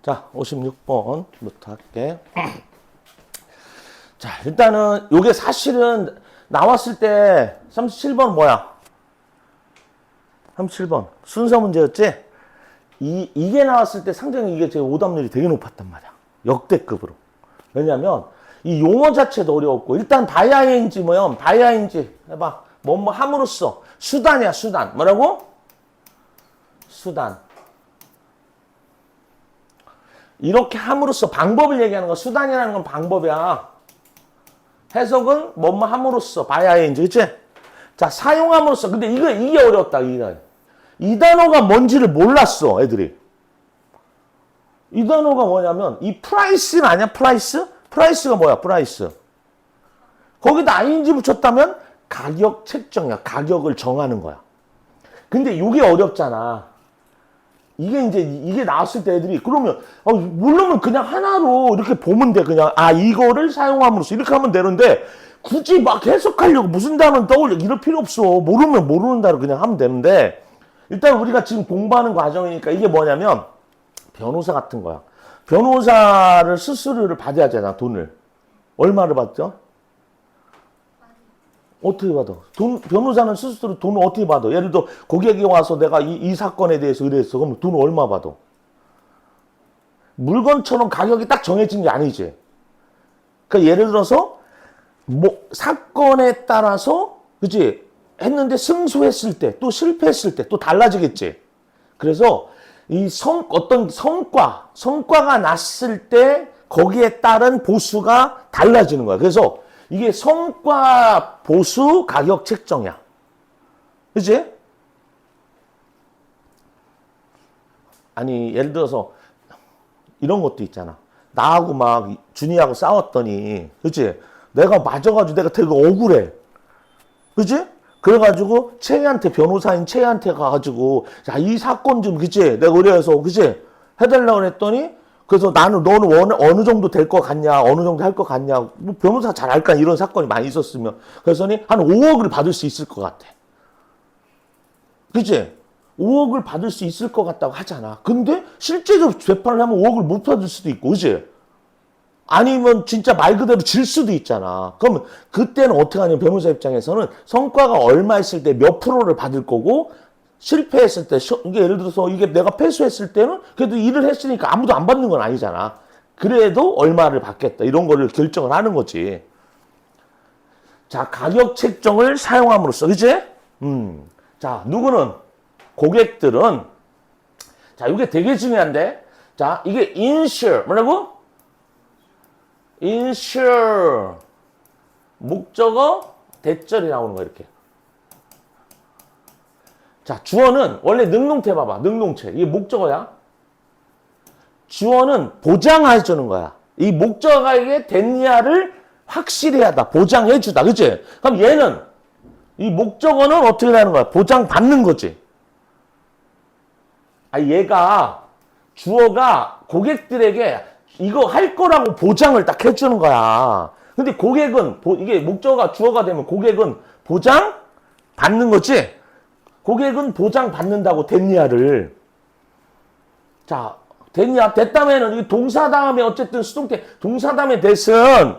자, 56번부터 할게. 자, 일단은 요게 사실은 나왔을 때 37번 뭐야? 37번 순서 문제였지? 이게 나왔을 때 상당히 이게 제 오답률이 되게 높았단 말이야. 역대급으로. 왜냐면 이 용어 자체도 어려웠고 일단 바이아인지 뭐야? 바이아인지 해봐. 뭐뭐 함으로써 수단이야 수단. 뭐라고? 수단. 이렇게 함으로써 방법을 얘기하는 거. 수단이라는 건 방법이야. 해석은 뭐뭐 함으로써 바이아인지 그치? 자 사용함으로써. 근데 이게 어려웠다. 이 단어가 뭔지를 몰랐어 애들이. 이 단어가 뭐냐면 이 프라이스는 아니야 프라이스? 프라이스가 뭐야 프라이스? 거기다 ing 붙였다면 가격 책정이야. 가격을 정하는 거야. 근데 이게 어렵잖아. 이게 나왔을 때 애들이 그러면 물론 그냥 하나로 이렇게 보면 돼. 그냥 이거를 사용함으로써 이렇게 하면 되는데 굳이 막 해석하려고 무슨 단어를 떠올려 이럴 필요 없어. 모르면 모르는 단어 그냥 하면 되는데 일단 우리가 지금 공부하는 과정이니까 이게 뭐냐면 변호사 같은 거야. 변호사를 수수료를 받아야 하잖아. 돈을. 얼마를 받죠? 어떻게 받아? 변호사는 수수료 돈을 어떻게 받아? 예를 들어 고객이 와서 내가 이 사건에 대해서 의뢰했어. 그럼 돈을 얼마 받아? 물건처럼 가격이 딱 정해진 게 아니지. 그러니까 예를 들어서 뭐 사건에 따라서 그치? 했는데 승소했을 때 또 실패했을 때 또 달라지겠지. 그래서 어떤 성과가 났을 때 거기에 따른 보수가 달라지는 거야. 그래서 이게 성과 보수 가격 책정이야. 그치? 아니, 예를 들어서 이런 것도 있잖아. 나하고 막 준이하고 싸웠더니, 그치? 내가 맞아가지고 내가 되게 억울해. 그치? 그래가지고 변호사인 채희한테 가가지고 야, 이 사건 좀 그치? 내가 의뢰해서 그치? 해달라고 했더니 그래서 너는 어느 정도 될 것 같냐? 어느 정도 할 것 같냐? 뭐 변호사 잘 알까? 이런 사건이 많이 있었으면 그래서니 한 5억을 받을 수 있을 것 같아. 그치? 5억을 받을 수 있을 것 같다고 하잖아. 근데 실제로 재판을 하면 5억을 못 받을 수도 있고 그치? 아니면 진짜 말 그대로 질 수도 있잖아. 그러면 그때는 어떻게 하냐면 변호사 입장에서는 성과가 얼마 있을 때 몇 프로를 받을 거고 실패했을 때 이게 예를 들어서 이게 내가 패소했을 때는 그래도 일을 했으니까 아무도 안 받는 건 아니잖아. 그래도 얼마를 받겠다. 이런 거를 결정을 하는 거지. 자, 가격 책정을 사용함으로써 그치? 자, 누구는 고객들은 자, 이게 되게 중요한데 자, 이게 insure 뭐라고? insure 목적어 대절이 나오는 거 이렇게. 자, 주어는 원래 능동태 봐봐. 능동체. 이게 목적어야. 주어는 보장해 주는 거야. 이 목적어에게 됐냐를 확실히 하다. 보장해 주다. 그치? 그럼 얘는 이 목적어는 어떻게 하는 거야? 보장받는 거지. 얘가 주어가 고객들에게 이거 할 거라고 보장을 딱 해주는 거야. 근데 고객은 이게 목적어가 주어가 되면 고객은 보장 받는 거지. 고객은 보장 받는다고 됐냐를. 자, 됐냐? 됐다면은 이 동사 다음에 어쨌든 수동태 동사 다음에 됐은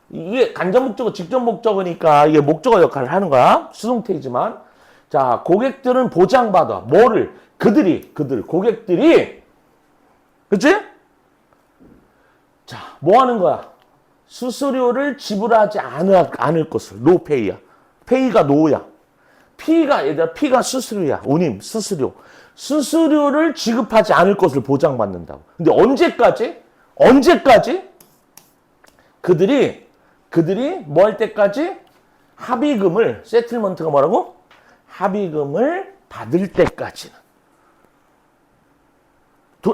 이게 간접 목적어 직접 목적어니까 이게 목적어 역할을 하는 거야. 수동태이지만 자, 고객들은 보장받아. 뭐를? 고객들이 그치? 자, 뭐 하는 거야? 수수료를 지불하지 않을 것을. 노 페이야. 페이가 노야. 피가 수수료야. 운임, 수수료. 수수료를 지급하지 않을 것을 보장받는다고. 근데 언제까지? 그들이 뭐 할 때까지? 합의금을, 세틀먼트가 뭐라고? 합의금을 받을 때까지는.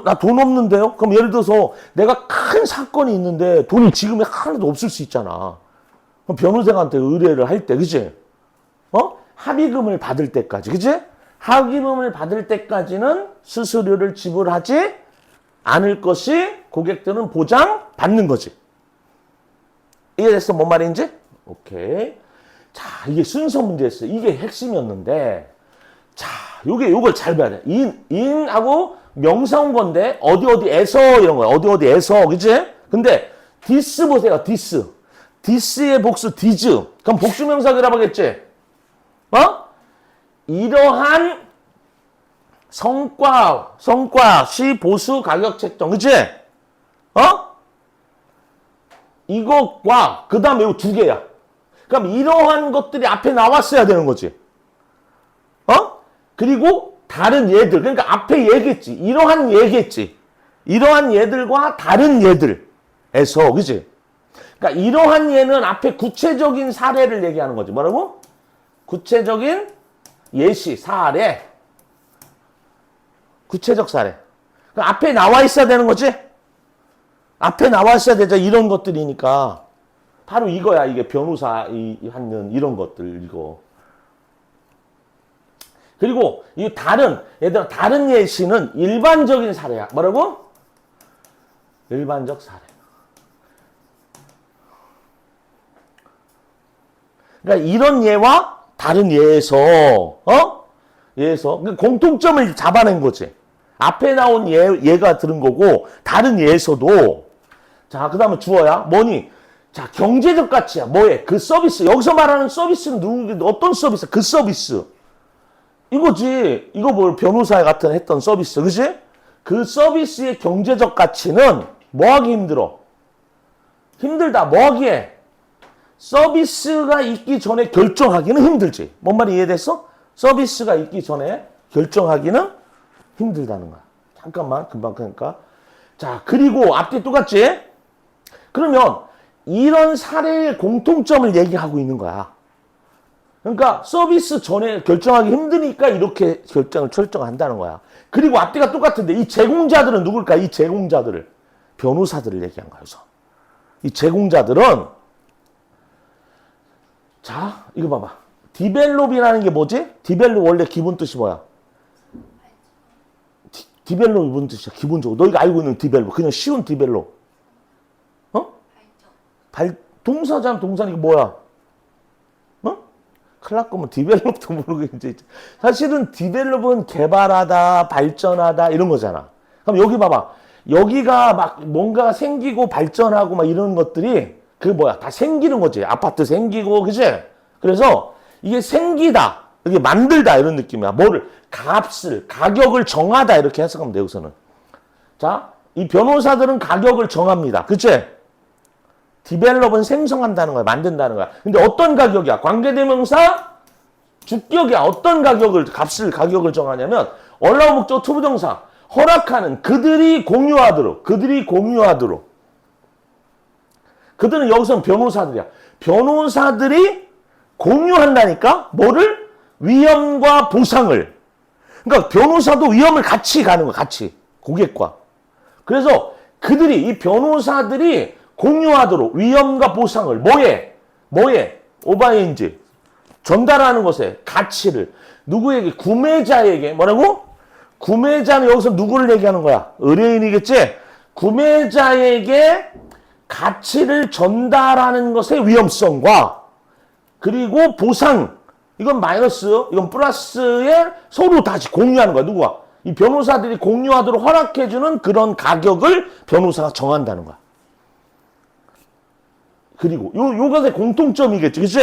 나 돈 없는데요? 그럼 예를 들어서 내가 큰 사건이 있는데 돈이 지금에 하나도 없을 수 있잖아. 그럼 변호사한테 의뢰를 할 때, 그치? 합의금을 받을 때까지, 그치? 합의금을 받을 때까지는 수수료를 지불하지 않을 것이 고객들은 보장받는 거지. 이해됐어? 뭔 말인지? 오케이. 자, 이게 순서 문제였어. 이게 핵심이었는데, 자, 요걸 잘 봐야 돼. in하고 명사온 건데 어디에서 이런 거야. 어디에서 그치? 근데 this 보세요. this의 복수 these. 그럼 복수명사들이라고 하겠지? 이러한 성과 시 보수 가격 책정. 그치? 이것과 그 다음에 이 두 개야. 그럼 이러한 것들이 앞에 나왔어야 되는 거지. 그리고 다른 얘들. 그러니까 앞에 얘기했지. 이러한 얘기했지. 이러한 얘들과 다른 얘들에서. 그치? 그러니까 이러한 얘는 앞에 구체적인 사례를 얘기하는 거지. 뭐라고? 구체적인 예시, 사례. 구체적 사례. 그러니까 앞에 나와 있어야 되는 거지? 앞에 나와 있어야 되죠. 이런 것들이니까. 바로 이거야. 이게 변호사 하는 이런 것들, 이거. 그리고 이 얘들아, 다른 예시는 일반적인 사례야. 뭐라고? 일반적 사례. 그러니까 이런 예와 다른 예에서, 그러니까 공통점을 잡아낸 거지. 앞에 나온 예가 들은 거고, 다른 예에서도. 자, 그 다음에 주어야. 뭐니? 자, 경제적 가치야. 뭐해? 그 서비스. 여기서 말하는 서비스는 어떤 서비스? 그 서비스. 이거지. 이거 뭐 변호사 같은 했던 서비스. 그치? 그 서비스의 경제적 가치는 뭐 하기 힘들어? 힘들다. 뭐 하기에? 서비스가 있기 전에 결정하기는 힘들지. 뭔 말이 이해됐어? 서비스가 있기 전에 결정하기는 힘들다는 거야. 잠깐만. 금방 그러니까. 자, 그리고 앞뒤 똑같지? 그러면 이런 사례의 공통점을 얘기하고 있는 거야. 그러니까 서비스 전에 결정하기 힘드니까 이렇게 결정을 철저한다는 거야. 그리고 앞뒤가 똑같은데 이 제공자들은 누굴까? 이 제공자들을. 변호사들을 얘기한 거야. 그래서. 이 제공자들은 자, 이거 봐봐. 디벨롭이라는 게 뭐지? 디벨롭 원래 기본 뜻이 뭐야? 디벨롭 기본 뜻이야. 기본적으로. 너희가 알고 있는 디벨롭. 그냥 쉬운 디벨롭. 동사잖아. 동사는 이게 뭐야? 큰일 날 거면 디벨롭도 모르겠지. 사실은 디벨롭은 개발하다, 발전하다 이런 거잖아. 그럼 여기 봐봐. 여기가 막 뭔가 생기고 발전하고 막 이런 것들이 그게 뭐야? 다 생기는 거지. 아파트 생기고, 그치? 그래서 이게 생기다, 이게 만들다 이런 느낌이야. 뭐를? 가격을 정하다 이렇게 해석하면 돼, 여기서는. 자, 이 변호사들은 가격을 정합니다. 그치? 디벨롭은 생성한다는 거야. 만든다는 거야. 근데 어떤 가격이야? 관계대명사 주격이야. 어떤 가격을 정하냐면 언어 목적 투부정사 허락하는 그들이 공유하도록. 그들은 여기서는 변호사들이야. 변호사들이 공유한다니까? 뭐를? 위험과 보상을. 그러니까 변호사도 위험을 같이 가는 거야. 같이. 고객과. 그래서 이 변호사들이 공유하도록 위험과 보상을 뭐에? 오바인지 전달하는 것에 가치를 누구에게? 구매자에게. 뭐라고? 구매자는 여기서 누구를 얘기하는 거야? 의뢰인이겠지? 구매자에게 가치를 전달하는 것의 위험성과 그리고 보상. 이건 마이너스, 이건 플러스에 서로 다시 공유하는 거야. 누구가? 이 변호사들이 공유하도록 허락해주는 그런 가격을 변호사가 정한다는 거야. 그리고 요것의 공통점이겠지. 그치?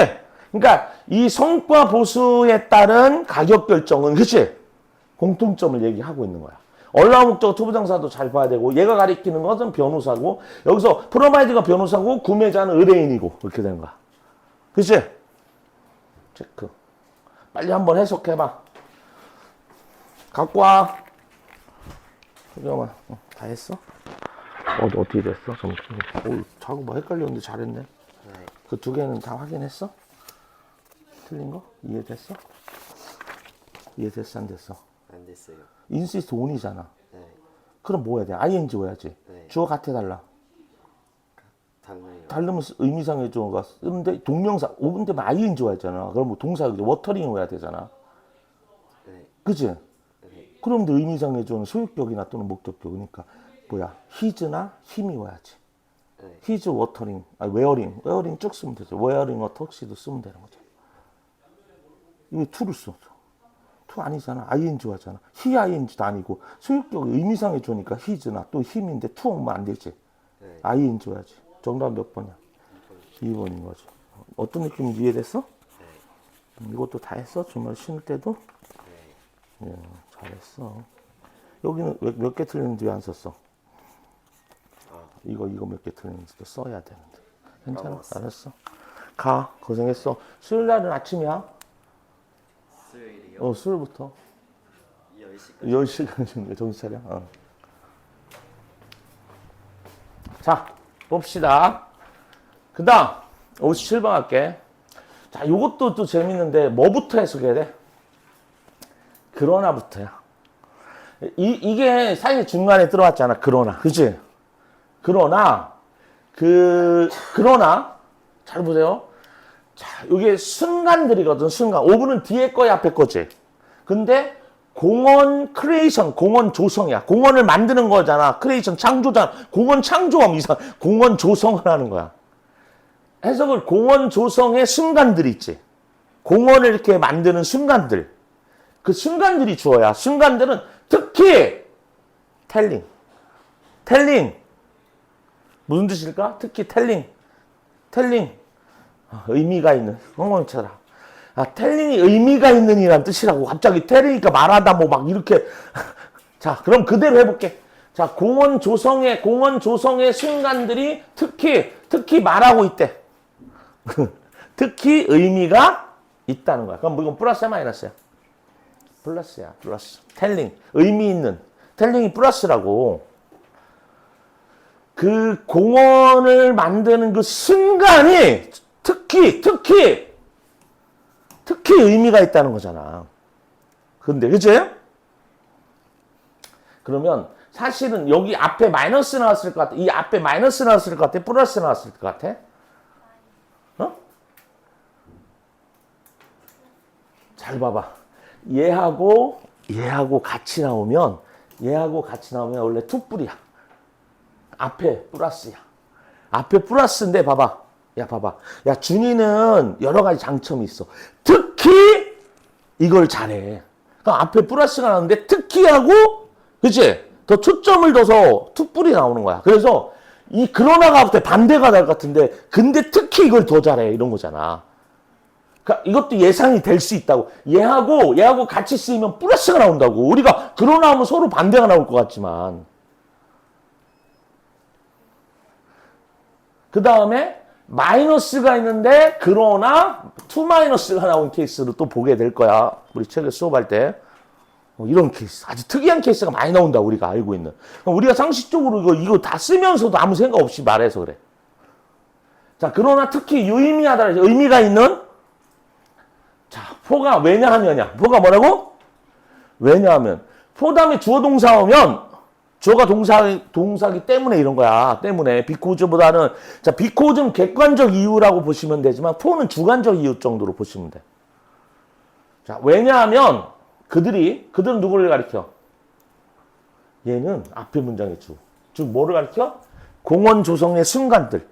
그러니까 이 성과 보수에 따른 가격 결정은 그치? 공통점을 얘기하고 있는 거야. 언어 목적 투부정사도 잘 봐야 되고 얘가 가리키는 것은 변호사고 여기서 프로바이드가 변호사고 구매자는 의뢰인이고 그렇게 되는 거야. 그치? 체크. 빨리 한번 해석해봐. 갖고 와. 소경아, 다 했어? 어떻게 됐어? 자꾸 뭐 헷갈렸는데 잘했네. 네. 그 두 개는 다 확인했어? 틀린 거? 이해됐어? 이해됐어? 안 됐어? 안 됐어요. insist on이잖아. 네. 그럼 뭐 해야 돼? ing 해야지. 네. 주어 같아 달라? 달라요. 다르면 의미상의 주어가 쓰는데 동명사 5분 되면 ing 와야잖아. 그럼 뭐 동사 워터링 해야 되잖아. 네. 그치? 네. 그런데 의미상의 주어는 소유격이나 또는 목적격이니까 뭐야? his나 힘이 와야지. 네. his watering, wearing 쭉 쓰면 되죠. wearing a tuxedo 쓰면 되는 거죠. 이거 to를 써. 투 아니잖아. ing 하잖아. he ing도 아니고 소유격 의미상의 조니까 he잖아. 또 힘인데 투 오면 안 되지. 네. ing 해야지. 정답 몇 번이야? 2번인 거지. 어떤 느낌인지 이해됐어? 이것도 다 했어? 주말 쉴 때도? 예, 잘했어. 여기는 몇 개 틀렸는지 왜 안 썼어? 이거 몇 개 틀렸는지도 써야 되는데. 괜찮아? 까먹었어. 알았어. 가. 고생했어. 수요일 날은 아침이야? 수요일이요? 수요일부터. 10시까지. 10시간 정도 정신 차려. 자, 봅시다. 그 다음, 57번 할게. 자, 요것도 또 재밌는데, 뭐부터 해석해야 돼? 그러나부터야. 이게 사실 중간에 들어왔잖아. 그러나. 그치? 그러나, 그러나, 잘 보세요. 자, 이게 순간들이거든, 순간. 5분은 뒤에 거야, 앞에 거지. 근데, 공원 크리에이션, 공원 조성이야. 공원을 만드는 거잖아. 크리에이션, 창조잖아. 공원 창조함 이상, 공원 조성을 하는 거야. 해석을 공원 조성의 순간들 있지. 공원을 이렇게 만드는 순간들. 그 순간들이 주어야. 순간들은 특히 텔링. 무슨 뜻일까? 특히 텔링. 의미가 있는. 엉망이 쳐라. 텔링이 의미가 있는 이란 뜻이라고. 갑자기 텔링이니까 말하다 뭐 막 이렇게. 자, 그럼 그대로 해볼게. 자, 공원 조성의 순간들이 특히 말하고 있대. 특히 의미가 있다는 거야. 그럼 이건 플러스야, 마이너스야? 플러스야, 플러스. 텔링, 의미 있는. 텔링이 플러스라고. 그 공원을 만드는 그 순간이 특히 의미가 있다는 거잖아. 근데, 그치? 그러면 사실은 여기 앞에 마이너스 나왔을 것 같아. 이 앞에 마이너스 나왔을 것 같아? 플러스 나왔을 것 같아? 잘 봐봐. 얘하고 같이 나오면 원래 투뿔이야. 앞에 플러스야. 앞에 플러스인데 봐봐. 야, 준이는 여러 가지 장점이 있어. 특히 이걸 잘해. 그러니까 앞에 플러스가 나오는데 특히하고, 그치? 더 초점을 둬서 투뿔이 나오는 거야. 그래서 이 그러나가 반대가 날 것 같은데, 근데 특히 이걸 더 잘해. 이런 거잖아. 그러니까 이것도 예상이 될 수 있다고. 얘하고 같이 쓰이면 플러스가 나온다고. 우리가 그러나 하면 서로 반대가 나올 것 같지만. 그 다음에 마이너스가 있는데 그러나 투 마이너스가 나온 케이스를 또 보게 될 거야. 우리 책을 수업할 때. 이런 케이스. 아주 특이한 케이스가 많이 나온다. 우리가 알고 있는. 우리가 상식적으로 이거 다 쓰면서도 아무 생각 없이 말해서 그래. 자, 그러나 특히 유의미하다. 의미가 있는. 자, 포가 왜냐하면이야. 포가 뭐라고? 왜냐하면. 포 다음에 주어 동사 오면 주어가 동사기 때문에 이런 거야. 때문에. 비코즈보다는. 자, 비코즈는 객관적 이유라고 보시면 되지만 포는 주관적 이유 정도로 보시면 돼. 자, 왜냐하면 그들은 누구를 가리켜? 얘는 앞에 문장의 주. 즉 뭐를 가리켜? 공원 조성의 순간들.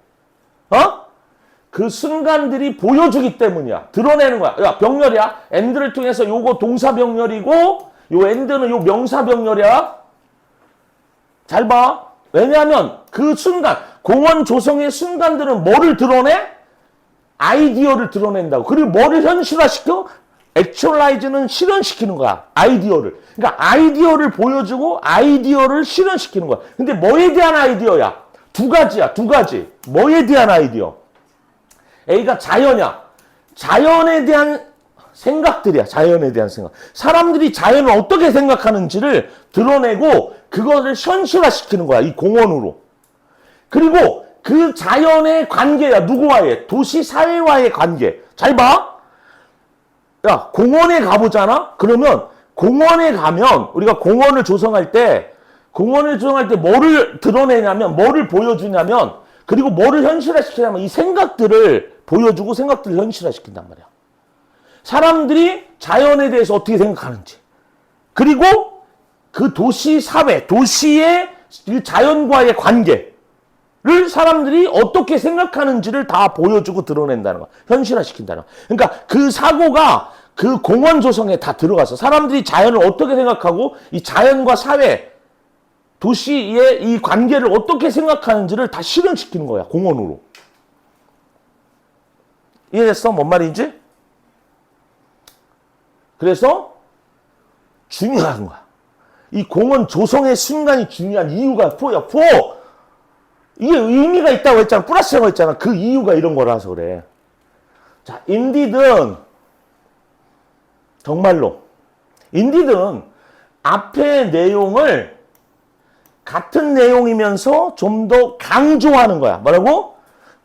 그 순간들이 보여주기 때문이야. 드러내는 거야. 야, 병렬이야. and를 통해서 요거 동사 병렬이고 요 and는 요 명사 병렬이야. 잘 봐. 왜냐하면 그 순간, 공원 조성의 순간들은 뭐를 드러내? 아이디어를 드러낸다고. 그리고 뭐를 현실화시켜? 액츄얼라이즈는 실현시키는 거야. 아이디어를. 그러니까 아이디어를 보여주고 아이디어를 실현시키는 거야. 근데 뭐에 대한 아이디어야? 두 가지야. 뭐에 대한 아이디어? A가 자연이야. 자연에 대한 생각들이야. 자연에 대한 생각. 사람들이 자연을 어떻게 생각하는지를 드러내고 그것을 현실화시키는 거야. 이 공원으로. 그리고 그 자연의 관계야. 누구와의? 도시 사회와의 관계. 잘 봐. 야, 공원에 가보잖아? 그러면 공원에 가면 우리가 공원을 조성할 때 뭐를 드러내냐면 뭐를 보여주냐면 그리고 뭐를 현실화시키냐면 이 생각들을 보여주고 생각들을 현실화시킨단 말이야. 사람들이 자연에 대해서 어떻게 생각하는지. 그리고 그 도시 사회, 도시의 그 자연과의 관계를 사람들이 어떻게 생각하는지를 다 보여주고 드러낸다는 거야. 현실화시킨다는 거야. 그러니까 그 사고가 그 공원 조성에 다 들어가서 사람들이 자연을 어떻게 생각하고 이 자연과 사회, 도시의 이 관계를 어떻게 생각하는지를 다 실현시키는 거야. 공원으로. 이해됐어? 뭔 말인지? 그래서 중요한 거야. 이 공원 조성의 순간이 중요한 이유가 포야. 포! 이게 의미가 있다고 했잖아. 플러스라고 했잖아. 그 이유가 이런 거라서 그래. 자, 인디든 정말로 인디든 앞의 내용을 같은 내용이면서 좀 더 강조하는 거야. 뭐라고?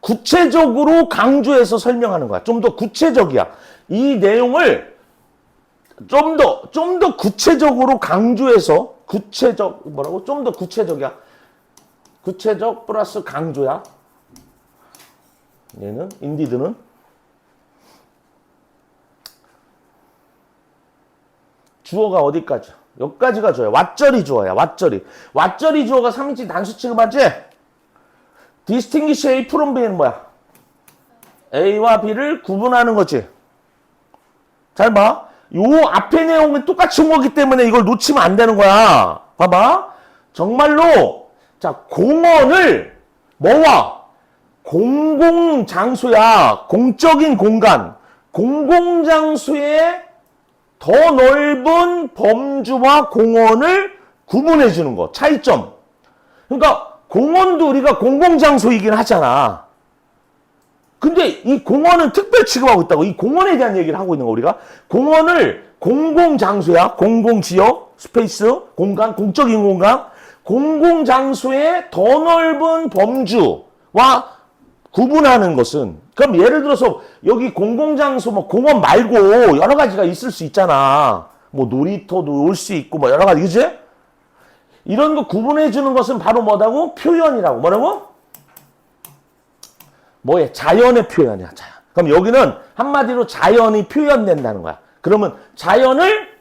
구체적으로 강조해서 설명하는 거야. 좀 더 구체적이야. 이 내용을 좀 더 구체적으로 강조해서 뭐라고? 좀 더 구체적이야. 구체적 플러스 강조야. 얘는 인디드는 주어가 어디까지? 여기까지가 주어야. 왓절이 주어야. 왓절이 주어가 3인칭 단수 취급하지? distinguish A from B는 뭐야? A와 B를 구분하는 거지. 잘 봐. 요 앞에 내용은 똑같이 온 거기 때문에 이걸 놓치면 안 되는 거야. 봐봐. 정말로 자, 공원을 뭐와? 공공장소야. 공적인 공간. 공공장소에 더 넓은 범주와 공원을 구분해 주는 거. 차이점. 그러니까 공원도 우리가 공공장소이긴 하잖아. 근데 이 공원은 특별 취급하고 있다고. 이 공원에 대한 얘기를 하고 있는 거 우리가. 공원을 공공장소야. 공공지역, 스페이스, 공간, 공적인 공간. 공공장소의 더 넓은 범주와 구분하는 것은, 그럼 예를 들어서 여기 공공장소 뭐 공원 말고 여러 가지가 있을 수 있잖아. 뭐 놀이터도 올 수 있고 뭐 여러 가지, 그지? 이런 거 구분해 주는 것은 바로 뭐라고? 표현이라고. 뭐라고? 뭐에? 자연의 표현이야. 자연. 그럼 여기는 한마디로 자연이 표현된다는 거야. 그러면 자연을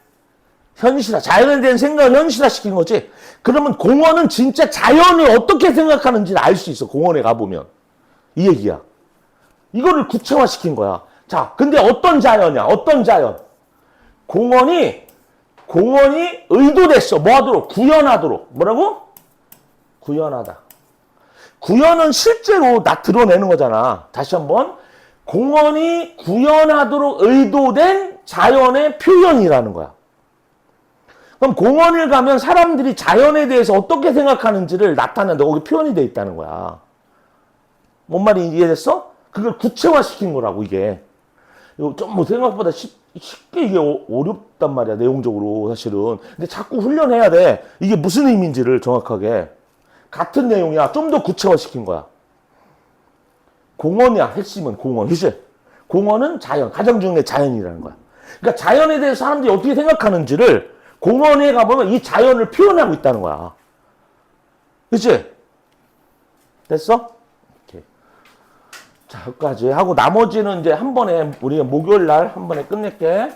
자연에 대한 생각을 현실화시킨 거지. 그러면 공원은 진짜 자연을 어떻게 생각하는지를 알 수 있어. 공원에 가보면. 이 얘기야. 이거를 구체화시킨 거야. 자, 근데 어떤 자연이야? 어떤 자연? 공원이 의도됐어. 뭐 하도록? 구현하도록. 뭐라고? 구현하다. 구현은 실제로 드러내는 거잖아. 다시 한번. 공원이 구현하도록 의도된 자연의 표현이라는 거야. 그럼 공원을 가면 사람들이 자연에 대해서 어떻게 생각하는지를 나타낸다. 거기 표현이 돼 있다는 거야. 뭔 말인지 이해됐어? 그걸 구체화시킨 거라고, 이게. 좀 뭐 생각보다 쉽게 이게 어렵단 말이야, 내용적으로 사실은. 근데 자꾸 훈련해야 돼. 이게 무슨 의미인지를 정확하게. 같은 내용이야. 좀 더 구체화시킨 거야. 공원이야, 핵심은 공원. 그치? 공원은 자연, 가장 중요한 자연이라는 거야. 그러니까 자연에 대해서 사람들이 어떻게 생각하는지를 공원에 가보면 이 자연을 표현하고 있다는 거야. 그치? 됐어? 오케이. 자, 여기까지 하고 나머지는 이제 한 번에, 우리가 목요일 날 한 번에 끝낼게.